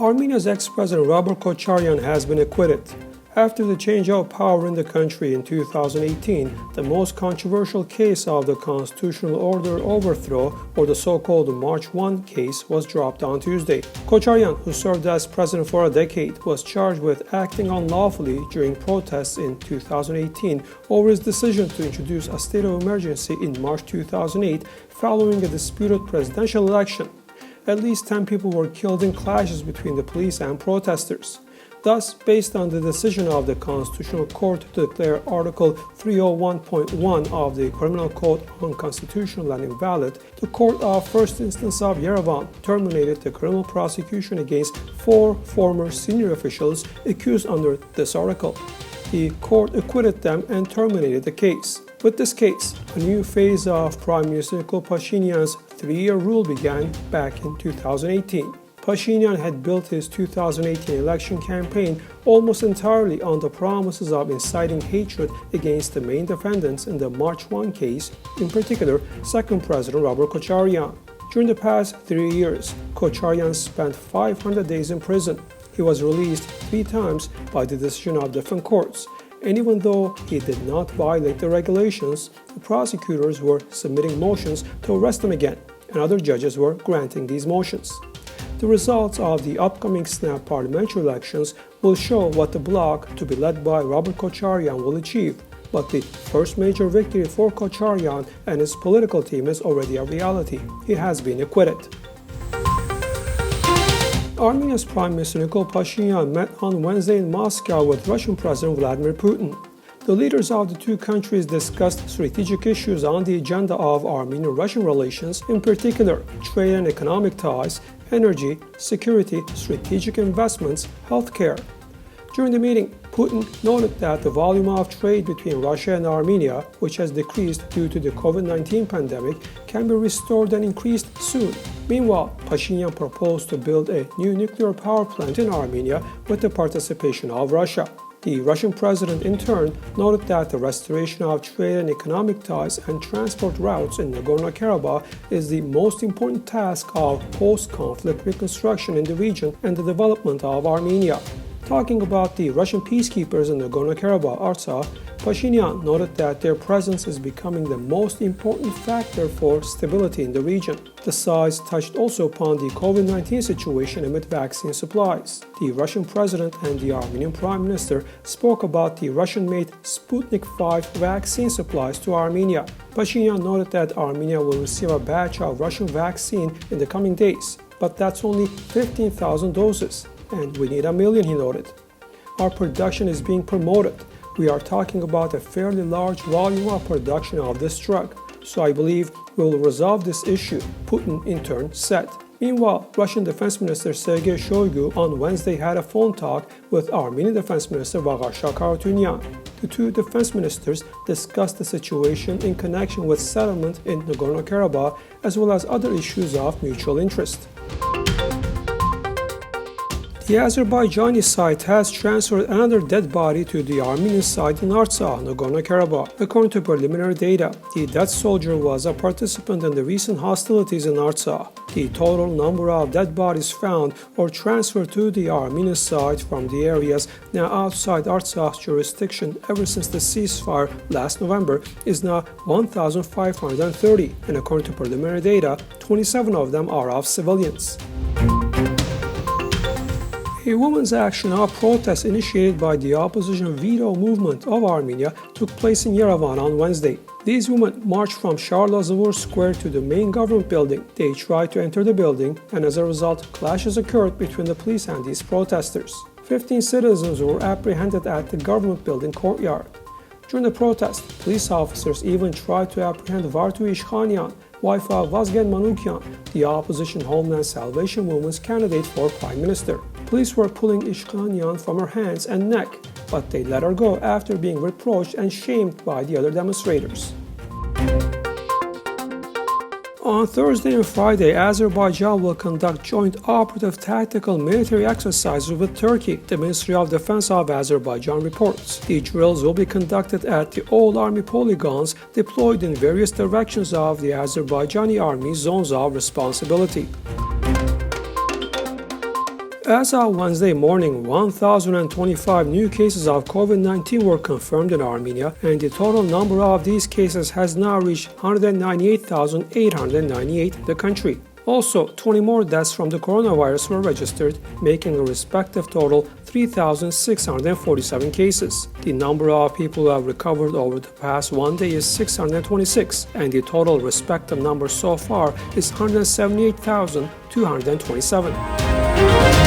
Armenia's ex-president Robert Kocharyan has been acquitted. After the change of power in the country in 2018, the most controversial case of the constitutional order overthrow, or the so-called March 1 case, was dropped on Tuesday. Kocharyan, who served as president for a decade, was charged with acting unlawfully during protests in 2018 over his decision to introduce a state of emergency in March 2008 following a disputed presidential election. At least 10 people were killed in clashes between the police and protesters. Thus, based on the decision of the Constitutional Court to declare Article 301.1 of the Criminal Code unconstitutional and invalid, the Court of First Instance of Yerevan terminated the criminal prosecution against 4 former senior officials accused under this article. The court acquitted them and terminated the case. With this case, a new phase of Prime Minister Pashinyan's 3-year rule began back in 2018. Pashinyan had built his 2018 election campaign almost entirely on the promises of inciting hatred against the main defendants in the March 1 case, in particular, second President Robert Kocharyan. During the past 3 years, Kocharyan spent 500 days in prison. He was released 3 times by the decision of different courts. And even though he did not violate the regulations, the prosecutors were submitting motions to arrest him again, and other judges were granting these motions. The results of the upcoming snap parliamentary elections will show what the bloc to be led by Robert Kocharyan will achieve, but the first major victory for Kocharyan and his political team is already a reality. He has been acquitted. Armenia's Prime Minister Pashinyan met on Wednesday in Moscow with Russian President Vladimir Putin. The leaders of the two countries discussed strategic issues on the agenda of Armenian-Russian relations, in particular trade and economic ties, energy, security, strategic investments, healthcare. During the meeting, Putin noted that the volume of trade between Russia and Armenia, which has decreased due to the COVID-19 pandemic, can be restored and increased soon. Meanwhile, Pashinyan proposed to build a new nuclear power plant in Armenia with the participation of Russia. The Russian president, in turn, noted that the restoration of trade and economic ties and transport routes in Nagorno-Karabakh is the most important task of post-conflict reconstruction in the region and the development of Armenia. Talking about the Russian peacekeepers in Nagorno-Karabakh, Artsakh, Pashinyan noted that their presence is becoming the most important factor for stability in the region. The sides touched also upon the COVID-19 situation amid vaccine supplies. The Russian president and the Armenian prime minister spoke about the Russian-made Sputnik V vaccine supplies to Armenia. Pashinyan noted that Armenia will receive a batch of Russian vaccine in the coming days, but that's only 15,000 doses, and we need 1 million, he noted. Our production is being promoted. We are talking about a fairly large volume of production of this drug, so I believe we will resolve this issue, Putin in turn said. Meanwhile, Russian Defense Minister Sergei Shoigu on Wednesday had a phone talk with Armenian Defense Minister Kartunyan. The two defense ministers discussed the situation in connection with settlement in Nagorno-Karabakh as well as other issues of mutual interest. The Azerbaijani side has transferred another dead body to the Armenian side in Artsakh, Nagorno-Karabakh. According to preliminary data, the dead soldier was a participant in the recent hostilities in Artsakh. The total number of dead bodies found or transferred to the Armenian side from the areas now outside Artsakh's jurisdiction ever since the ceasefire last November is now 1,530, and according to preliminary data, 27 of them are of civilians. A women's action of protest initiated by the opposition veto movement of Armenia took place in Yerevan on Wednesday. These women marched from Charles Square to the main government building. They tried to enter the building, and as a result, clashes occurred between the police and these protesters. 15 citizens were apprehended at the government building courtyard. During the protest, police officers even tried to apprehend Vartu Ishkhanyan, wife of Vazgen Manukyan, the opposition Homeland Salvation Movement's candidate for prime minister. Police were pulling Ishkhanyan from her hands and neck, but they let her go after being reproached and shamed by the other demonstrators. On Thursday and Friday, Azerbaijan will conduct joint operative tactical military exercises with Turkey, the Ministry of Defense of Azerbaijan reports. The drills will be conducted at the Old Army polygons deployed in various directions of the Azerbaijani Army's zones of responsibility. As of Wednesday morning, 1,025 new cases of COVID-19 were confirmed in Armenia, and the total number of these cases has now reached 198,898 in the country. Also, 20 more deaths from the coronavirus were registered, making a respective total 3,647 cases. The number of people who have recovered over the past one day is 626, and the total respective number so far is 178,227.